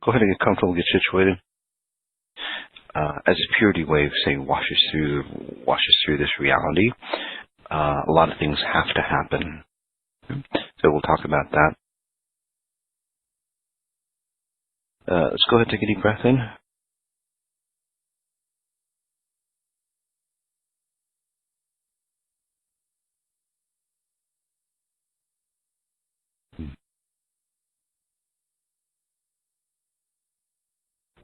go ahead and get comfortable, get situated. As a purity wave, say, washes through this reality, a lot of things have to happen. So we'll talk about that. Let's go ahead and take a deep breath in.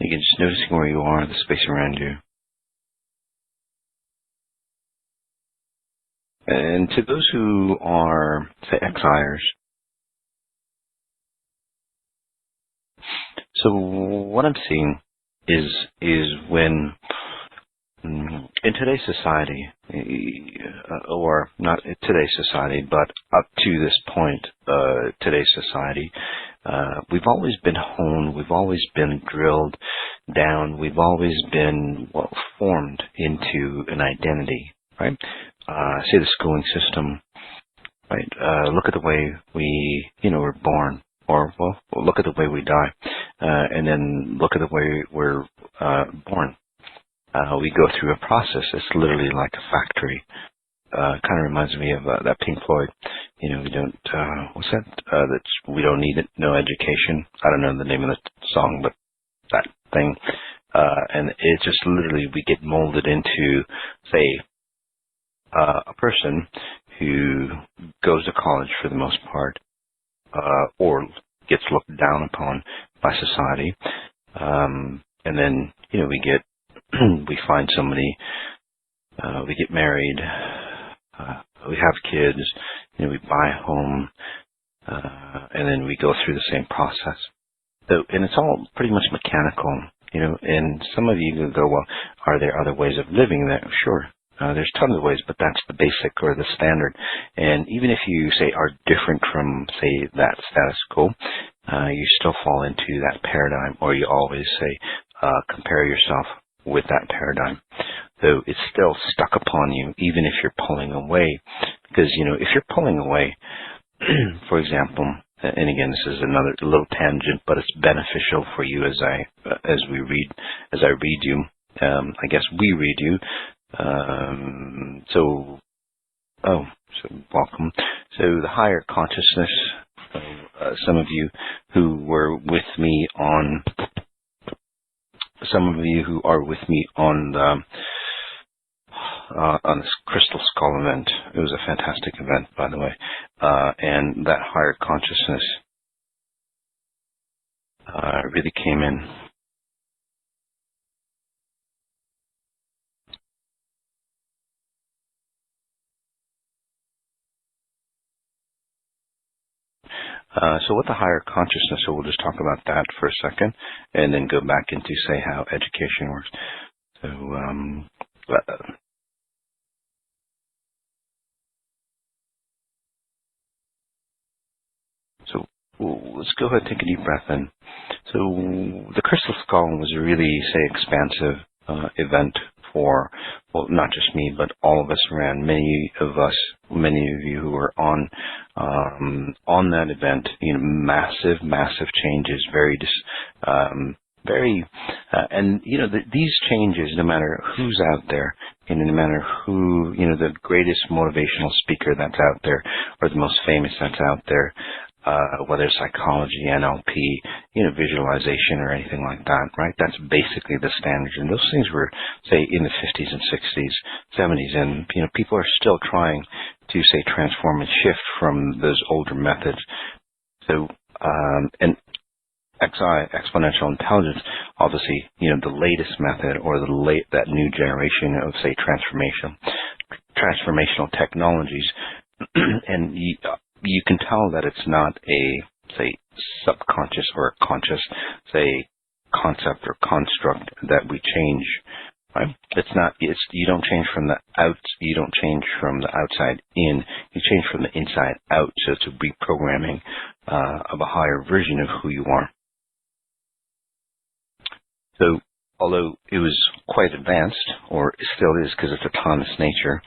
Again, just noticing where you are, the space around you. And to those who are, say, exiles, so what I'm seeing is when in today's society, or not today's society, but up to this point, today's society, we've always been honed, we've always been drilled down, we've always been formed into an identity, right? Say the schooling system, right? Look at the way we, we're born, or look at the way we die, and then look at the way we're born. We go through a process. It's literally like a factory. Kind of reminds me of that Pink Floyd. We don't. What's that? We don't need it. No education. I don't know the name of the song, but that thing. And it's just literally we get molded into, say, a person who goes to college for the most part, or gets looked down upon by society, and then we find somebody, we get married, we have kids, we buy a home, and then we go through the same process. So, and it's all pretty much mechanical, and some of you go, well, are there other ways of living that? Sure. There's tons of ways, but that's the basic or the standard. And even if you, say, are different from, say, that status quo, you still fall into that paradigm, or you always say, compare yourself with that paradigm. So it's still stuck upon you, even if you're pulling away. Because, if you're pulling away, for example, and again, this is another little tangent, but it's beneficial for you as I read you. I guess we read you. So welcome. So the higher consciousness, some of you who were with me on, some of you who are with me on this Crystal Skull event. It was a fantastic event, by the way. And that higher consciousness really came in. So what the higher consciousness, so we'll just talk about that for a second, and then go back into, say, how education works. So let's go ahead and take a deep breath in. So the Crystal Skull was a really, say, expansive event for, well, not just me, but all of us around. Many of you who were on that event, massive changes, these changes, no matter who's out there, and no matter who, the greatest motivational speaker that's out there, or the most famous that's out there, whether it's psychology, NLP, visualization or anything like that, right? That's basically the standards. And those things were, say, in the 50s and 60s, 70s, and, people are still trying to, say, transform and shift from those older methods. So, and exponential intelligence, obviously, the latest method, or that new generation of, say, transformational technologies, and you can tell that it's not a, say, subconscious or a conscious, say, concept or construct that we change, right? You don't change from the outside in, you change from the inside out. So it's a reprogramming of a higher version of who you are. So although it was quite advanced, or it still is because it's autonomous nature,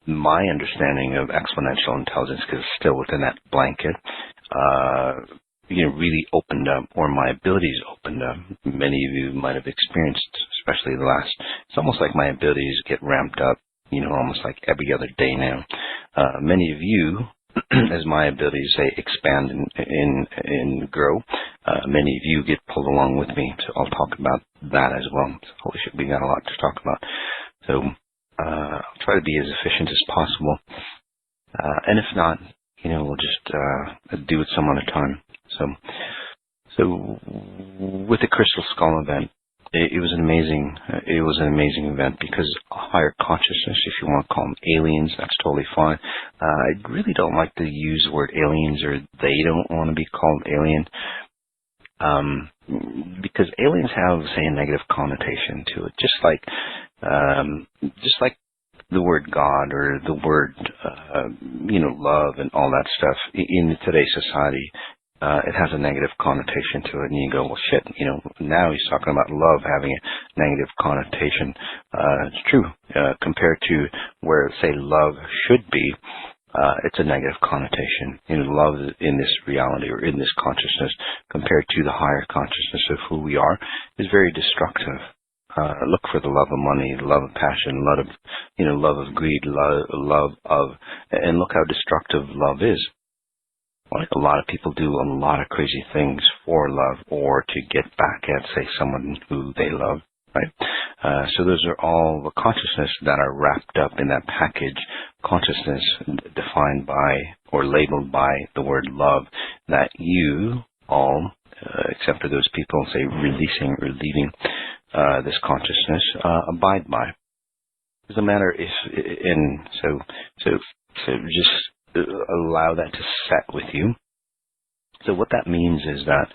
my understanding of exponential intelligence, because it's still within that blanket, really opened up, or my abilities opened up. Many of you might have experienced, especially it's almost like my abilities get ramped up, almost like every other day now. Many of you, as my abilities, say, expand and grow, many of you get pulled along with me, so I'll talk about that as well. So, holy shit, we got a lot to talk about. So I'll try to be as efficient as possible. And if not, we'll just do it some other time. So with the Crystal Skull event, it was an amazing event because higher consciousness, if you want to call them aliens, that's totally fine. I really don't like to use the word aliens, or they don't want to be called alien, because aliens have, say, a negative connotation to it, just like the word God or the word, love and all that stuff in today's society. It has a negative connotation to it, and you go, well, shit, now he's talking about love having a negative connotation. It's true, compared to where, say, love should be, it's a negative connotation. Love in this reality or in this consciousness, compared to the higher consciousness of who we are, is very destructive. Look for the love of money, the love of passion, love of greed, love of, and look how destructive love is. Like a lot of people do a lot of crazy things for love or to get back at, say, someone who they love, right? So those are all the consciousness that are wrapped up in that package, consciousness defined by or labeled by the word love, that you all, except for those people, say, releasing or leaving this consciousness, abide by. It doesn't matter if, and so just allow that to set with you. So what that means is that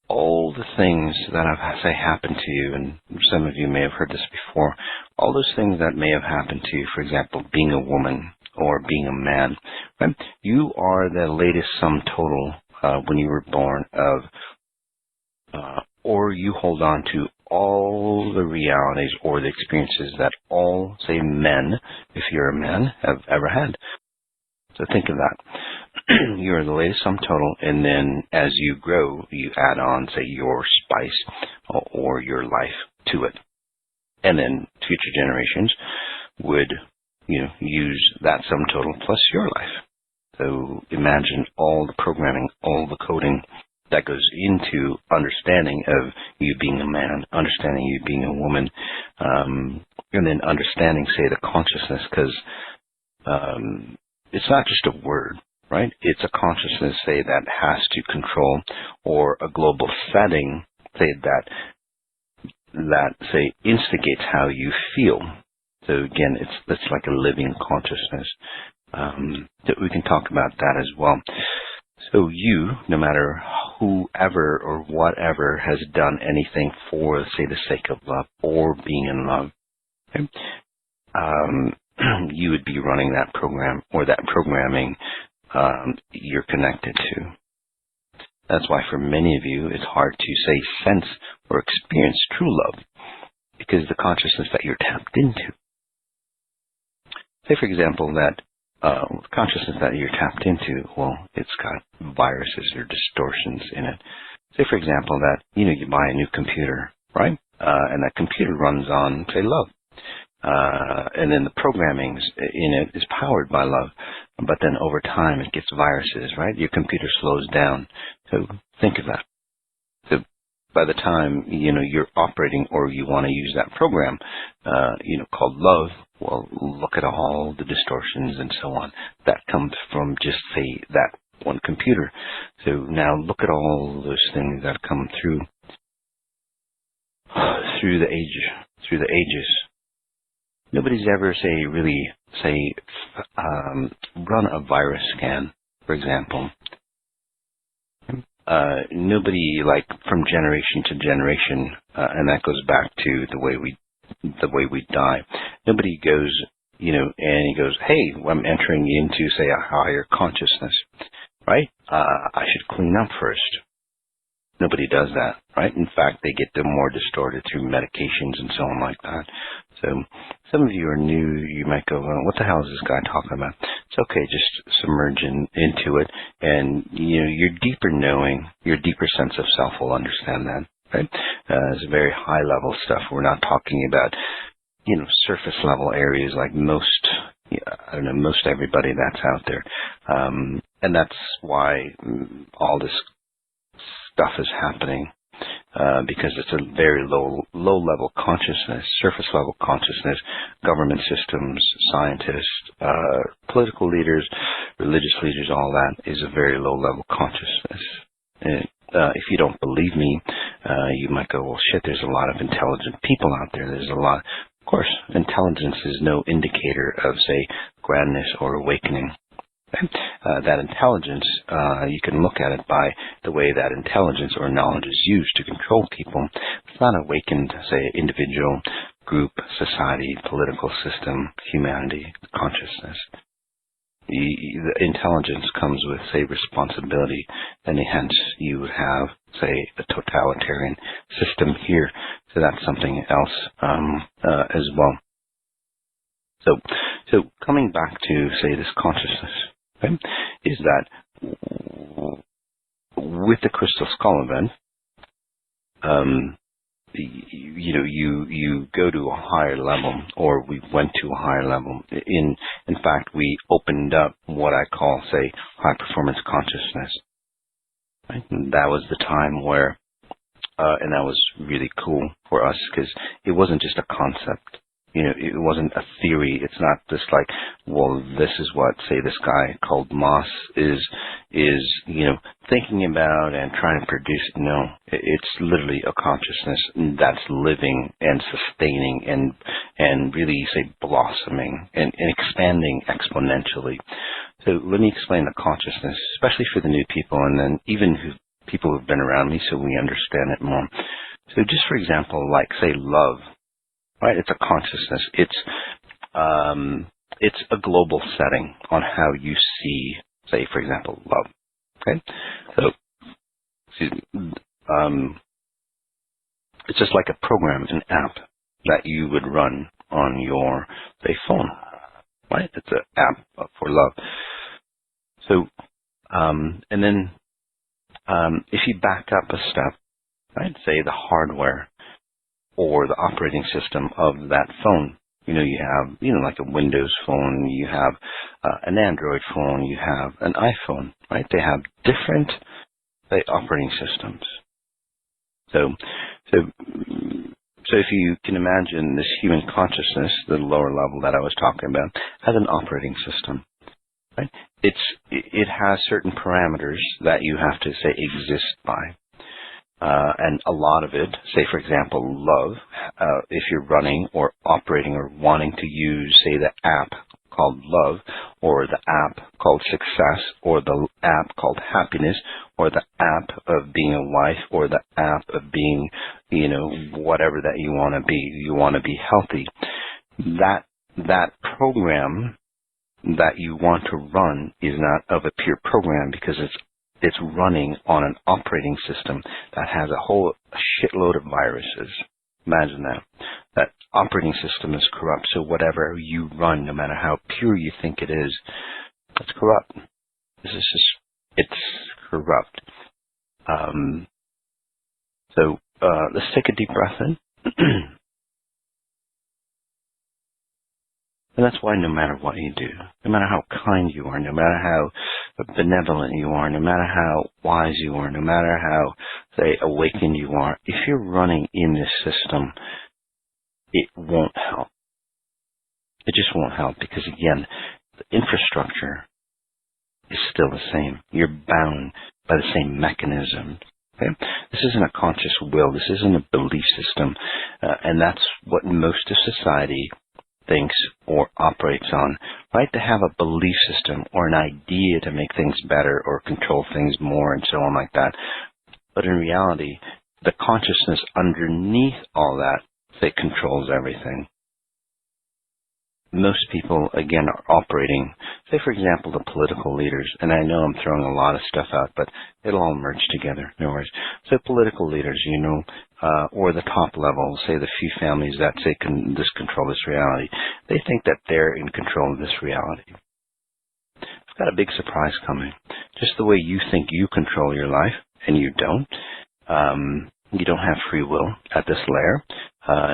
all the things that have, say, happened to you, and some of you may have heard this before, all those things that may have happened to you, for example, being a woman or being a man, right? You are the latest sum total when you were born or you hold on to all the realities or the experiences that all, say, men, if you're a man, have ever had. So think of that. You're the latest sum total, and then as you grow, you add on, say, your spice or your life to it. And then future generations would, use that sum total plus your life. So imagine all the programming, all the coding that goes into understanding of you being a man, understanding you being a woman, and then understanding, say, the consciousness, because it's not just a word, right? It's a consciousness, say, that has to control, or a global setting, say, that say, instigates how you feel. So again, it's like a living consciousness. So we can talk about that as well. So you, no matter whoever or whatever has done anything for, say, the sake of love or being in love, okay, you would be running that program or that programming you're connected to. That's why for many of you it's hard to, say, sense or experience true love, because the consciousness that you're tapped into. Say, for example, that consciousness that you're tapped into, well, it's got viruses or distortions in it. Say, for example, that, you buy a new computer, right? And that computer runs on, say, love. And then the programming in it is powered by love. But then over time it gets viruses, right? Your computer slows down. So think of that. So by the time, you're operating or you want to use that program, called love, well, look at all the distortions and so on. That comes from just, say, that one computer. So now look at all those things that come through the ages. Nobody's ever, run a virus scan, for example. Nobody, from generation to generation, and that goes back to the way we die. Nobody goes, and he goes, hey, I'm entering into, say, a higher consciousness, right? I should clean up first. Nobody does that, right? In fact, they get them more distorted through medications and so on like that. So some of you are new. You might go, well, what the hell is this guy talking about? it's okay, just submerge into it, and your deeper knowing, your deeper sense of self will understand that, right? It's very high level stuff. We're not talking about, surface level areas like most everybody that's out there. And that's why all this stuff is happening. Because it's a very low level consciousness, surface level consciousness, government systems, scientists, political leaders, religious leaders, all that is a very low level consciousness. And, if you don't believe me, you might go, well, shit, there's a lot of intelligent people out there. There's a lot. Of course, intelligence is no indicator of, say, grandness or awakening. That intelligence, you can look at it by the way that intelligence or knowledge is used to control people. It's not awakened, say, individual, group, society, political system, humanity, consciousness. The intelligence comes with, say, responsibility, and hence you would have, say, a totalitarian system here. So that's something else as well. So coming back to, say, this consciousness, okay, is that with the crystal skull event, you go to a higher level, or we went to a higher level. In fact, we opened up what I call, say, high performance consciousness. Right? And that was the time where, and that was really cool for us because it wasn't just a concept. It wasn't a theory. It's not just like, well, this is what, say, this guy called Moss is thinking about and trying to produce. No, it's literally a consciousness that's living and sustaining and really, say, blossoming and expanding exponentially. So let me explain the consciousness, especially for the new people, and then even people who've been around me, so we understand it more. So just for example, like, say, love. Right, it's a consciousness. It's a global setting on how you see, say, for example, love. Okay, so it's just like a program, an app that you would run on your, say, phone. Right, it's an app for love. So, and then if you back up a step, right, say the hardware or the operating system of that phone. You have, like a Windows phone, you have an Android phone, you have an iPhone, right? They have different, say, operating systems. So if you can imagine this human consciousness, the lower level that I was talking about, has an operating system, right? It has certain parameters that you have to, say, exist by. And a lot of it, say, for example, love, if you're running or operating or wanting to use, say, the app called love, or the app called success, or the app called happiness, or the app of being a wife, or the app of being, whatever that you want to be. You want to be healthy. That program that you want to run is not of a pure program because it's running on an operating system that has a shitload of viruses. Imagine that. That operating system is corrupt, so whatever you run, no matter how pure you think it is, it's corrupt. It's corrupt. So let's take a deep breath in. And that's why no matter what you do, no matter how kind you are, no matter how benevolent you are, no matter how wise you are, no matter how, say, awakened you are, if you're running in this system, it won't help. It just won't help because, again, the infrastructure is still the same. You're bound by the same mechanism. Okay? This isn't a conscious will. This isn't a belief system. And that's what most of society thinks or operates on, right? To have a belief system or an idea to make things better or control things more and so on like that. But in reality, the consciousness underneath all that, say, controls everything. Most people, again, are operating, say, for example, the political leaders, and I know I'm throwing a lot of stuff out, but it'll all merge together, no worries. So political leaders, or the top level, say the few families that say control this reality, they think that they're in control of this reality. got a big surprise coming. Just the way you think you control your life, and you don't. You don't have free will at this layer.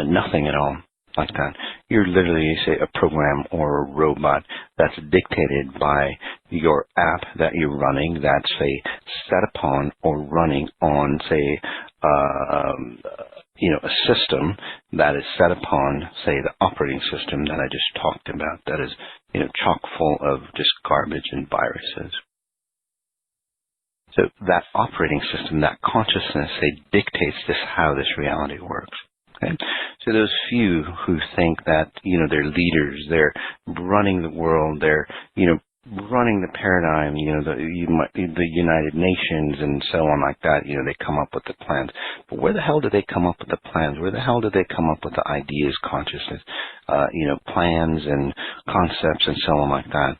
Nothing at all like that. You're literally, say, a program or a robot that's dictated by your app that you're running, that's, say, set upon or running on, say, a system that is set upon, say, the operating system that I just talked about, that is, chock full of just garbage and viruses. So that operating system, that consciousness, say, dictates how this reality works. Okay? So those few who think that, they're leaders, they're running the world, they're, running the paradigm, the United Nations and so on like that, they come up with the plans. But where the hell did they come up with the plans? Where the hell did they come up with the ideas, consciousness, plans and concepts and so on like that?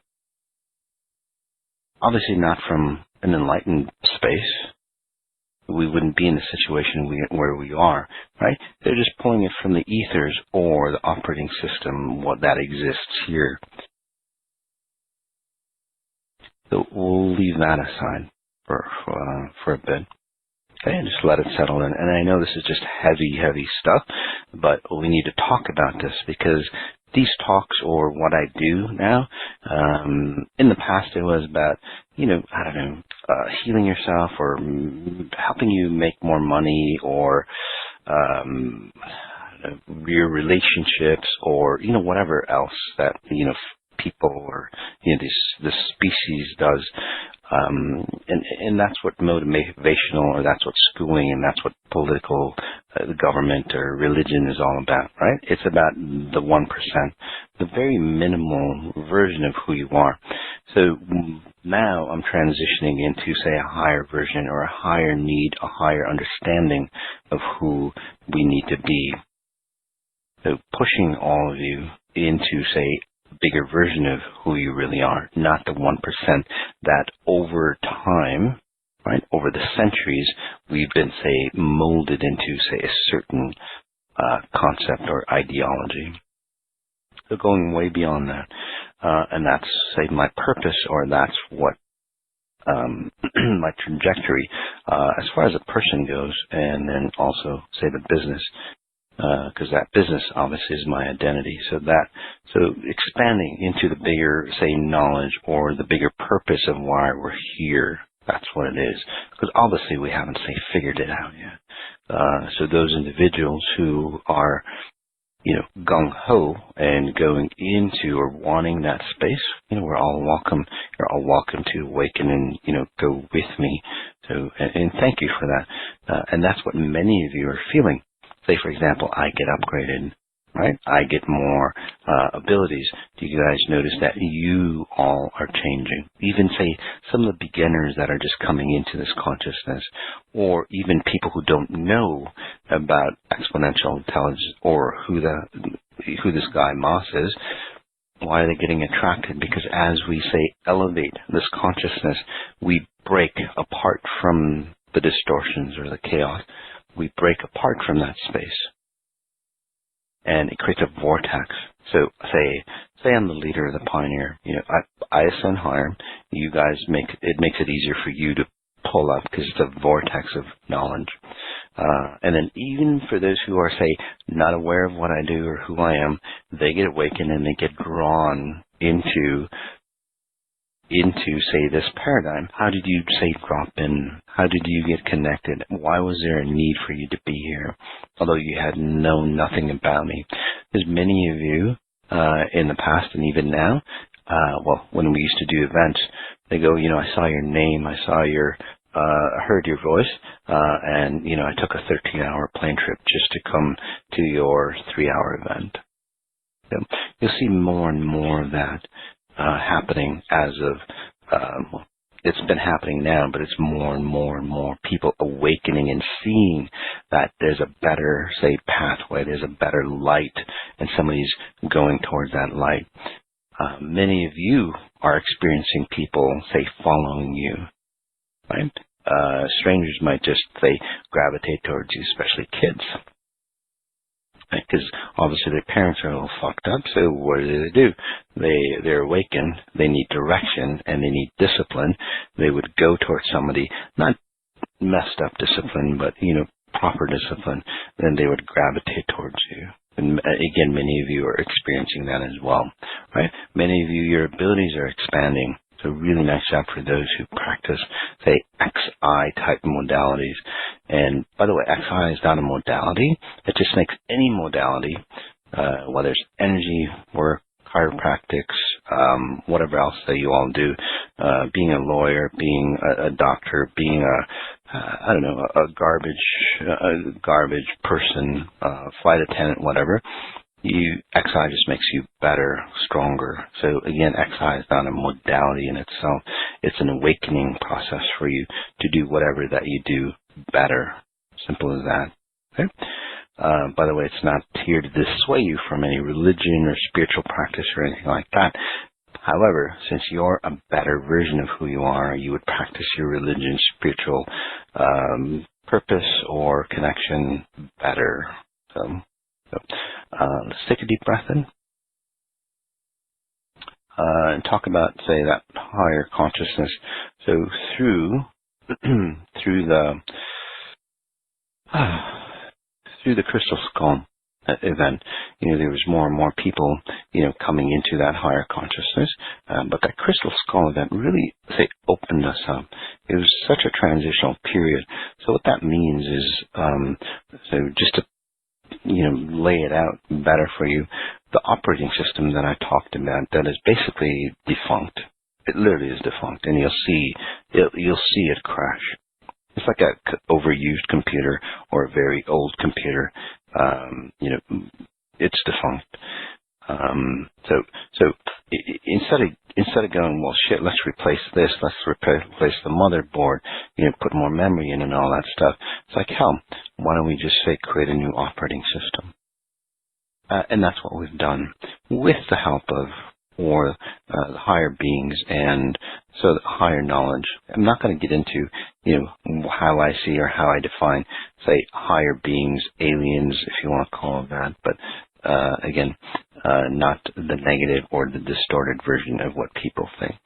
Obviously not from an enlightened space. We wouldn't be in the situation where we are, right? They're just pulling it from the ethers or the operating system, what that exists here. So we'll leave that aside for a bit. Okay, and just let it settle in. And I know this is just heavy stuff, but we need to talk about this because these talks, or what I do now, in the past it was about, healing yourself or helping you make more money or your relationships or, whatever else that, people or, this species does. And that's what motivational, or that's what schooling, and that's what political, the government or religion is all about, right? It's about the 1%, the very minimal version of who you are. So now I'm transitioning into, say, a higher version or a higher need, a higher understanding of who we need to be. So pushing all of you into, say, bigger version of who you really are, not the 1% that over time, right, over the centuries, we've been, say, molded into, say, a certain concept or ideology. So going way beyond that, and that's, say, my purpose, or that's what my trajectory, as far as a person goes, and then also, say, the business, because that business obviously is my identity. So expanding into the bigger, say, knowledge or the bigger purpose of why we're here. That's what it is. Because obviously we haven't, say, figured it out yet. So those individuals who are, gung-ho and going into or wanting that space, we're all welcome. You're all welcome to awaken and, go with me. So, and thank you for that. And that's what many of you are feeling. Say, for example, I get upgraded, right? I get more abilities. Do you guys notice that you all are changing? Even, say, some of the beginners that are just coming into this consciousness, or even people who don't know about exponential intelligence or who this guy Moss is. Why are they getting attracted? Because as we, say, elevate this consciousness, we break apart from the distortions or the chaos. We break apart from that space, and it creates a vortex. So say I'm the leader, the pioneer. I ascend higher. You guys makes it easier for you to pull up because it's a vortex of knowledge. And then even for those who are, say, not aware of what I do or who I am, they get awakened and they get drawn into, say, this paradigm. How did you, say, drop in? How did you get connected? Why was there a need for you to be here, although you had known nothing about me? There's many of you in the past and even now, when we used to do events, they go, I saw your name, I saw heard your voice, and, I took a 13-hour plane trip just to come to your 3-hour event. So you'll see more and more of that happening as of, it's been happening now, but it's more and more people awakening and seeing that there's a better, say, pathway, there's a better light, and somebody's going towards that light. Many of you are experiencing people, say, following you, right? Strangers might just, say, gravitate towards you, especially kids. Because obviously their parents are a little fucked up, so what do? They're awakened, they need direction, and they need discipline. They would go towards somebody, not messed up discipline, but, proper discipline, then they would gravitate towards you. And again, many of you are experiencing that as well, right? Many of you, your abilities are expanding. So really nice job for those who practice, say, XI type modalities. And by the way, XI is not a modality. It just makes any modality, whether it's energy work, chiropractics, whatever else that you all do, being a lawyer, being a doctor, being a garbage person, flight attendant, whatever. XI just makes you better, stronger. So again, XI is not a modality in itself. It's an awakening process for you to do whatever that you do better. Simple as that. Okay? By the way, it's not here to dissuade you from any religion or spiritual practice or anything like that. However, since you're a better version of who you are, you would practice your religion, spiritual purpose or connection better. So let's take a deep breath in and talk about, say, that higher consciousness. So through the crystal skull event, there was more and more people, coming into that higher consciousness. But that crystal skull event really, opened us up. It was such a transitional period. So what that means is, so just to lay it out better for you, the operating system that I talked about, that is basically defunct. It literally is defunct, and you'll see it crash. It's like a overused computer or a very old computer. It's defunct. So instead of going, well, shit, let's replace this, let's replace the motherboard, put more memory in and all that stuff. It's like, hell, why don't we just create a new operating system? And that's what we've done with the help of the higher beings and so the higher knowledge. I'm not going to get into, how I see or how I define, say, higher beings, aliens, if you want to call it that, but again, not the negative or the distorted version of what people think.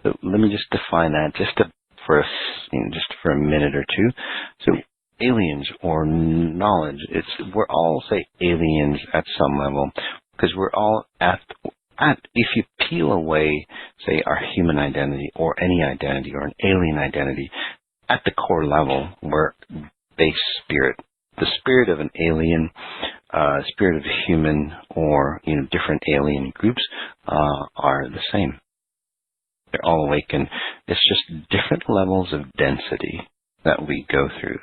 So let me just define that just for a minute or two. So aliens or knowledge, we're all, say, aliens at some level, because we're all if you peel away, say, our human identity or any identity or an alien identity, at the core level, we're base spirit. The spirit of an alien, spirit of a human, or different alien groups are the same. They're all awakened. It's just different levels of density that we go through.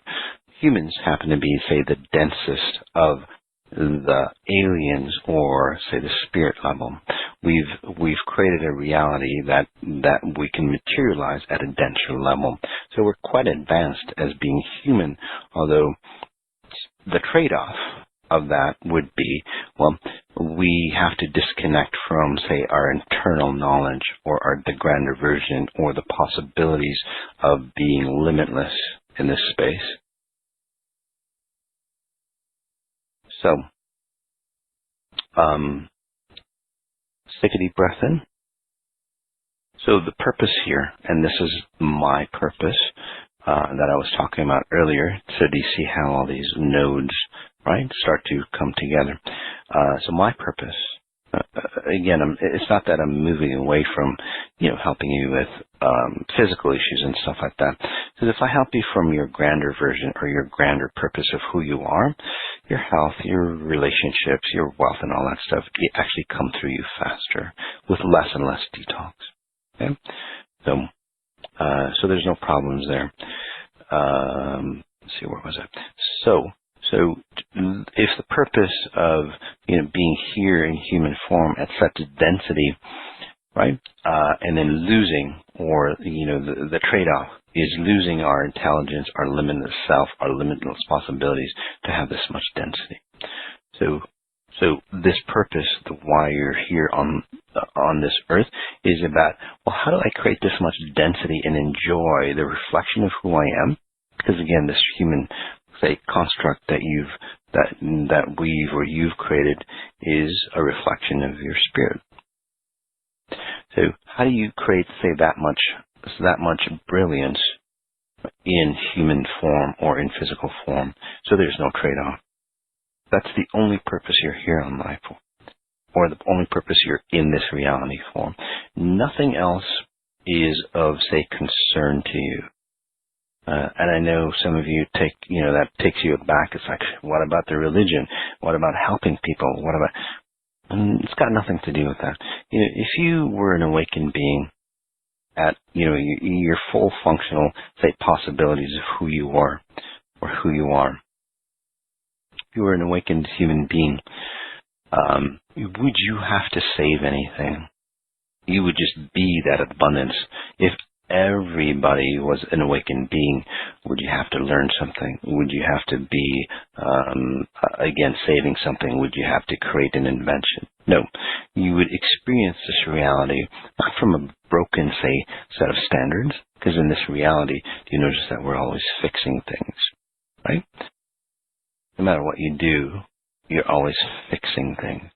Humans happen to be, say, the densest of the aliens, or say the spirit level. We've created a reality that we can materialize at a denser level. So we're quite advanced as being human, although the trade-off of that would be, well, we have to disconnect from, say, our internal knowledge or the grander version or the possibilities of being limitless in this space. So, let's take a deep breath in. So the purpose here, and this is my purpose that I was talking about earlier. So do you see how all these nodes, right, start to come together? So my purpose, again, it's not that I'm moving away from, helping you with physical issues and stuff like that. Because if I help you from your grander version or your grander purpose of who you are, your health, your relationships, your wealth, and all that stuff, it actually come through you faster with less and less detox. Okay? So there's no problems there. Let's see, where was I? So if the purpose of being here in human form at such density, right, and then losing, or the trade-off is losing our intelligence, our limitless self, our limitless possibilities to have this much density. So this purpose, the why you're here on this earth, is about, well, how do I create this much density and enjoy the reflection of who I am? Because again, this human, say, construct that you've that we've or you've created is a reflection of your spirit. So how do you create, say, that much brilliance in human form or in physical form so there's no trade-off? That's the only purpose you're here on life for, or the only purpose you're in this reality for. Nothing else is of, say, concern to you. And I know some of you that takes you aback. It's like, what about the religion? What about helping people? What about... It's got nothing to do with that. If you were an awakened being at, your full functional, say, possibilities of who you are or who you are, if you were an awakened human being, would you have to save anything? You would just be that abundance. If everybody was an awakened being, would you have to learn something? Would you have to be, again, saving something? Would you have to create an invention? No. You would experience this reality not from a broken, say, set of standards, because in this reality, you notice that we're always fixing things, right? No matter what you do, you're always fixing things.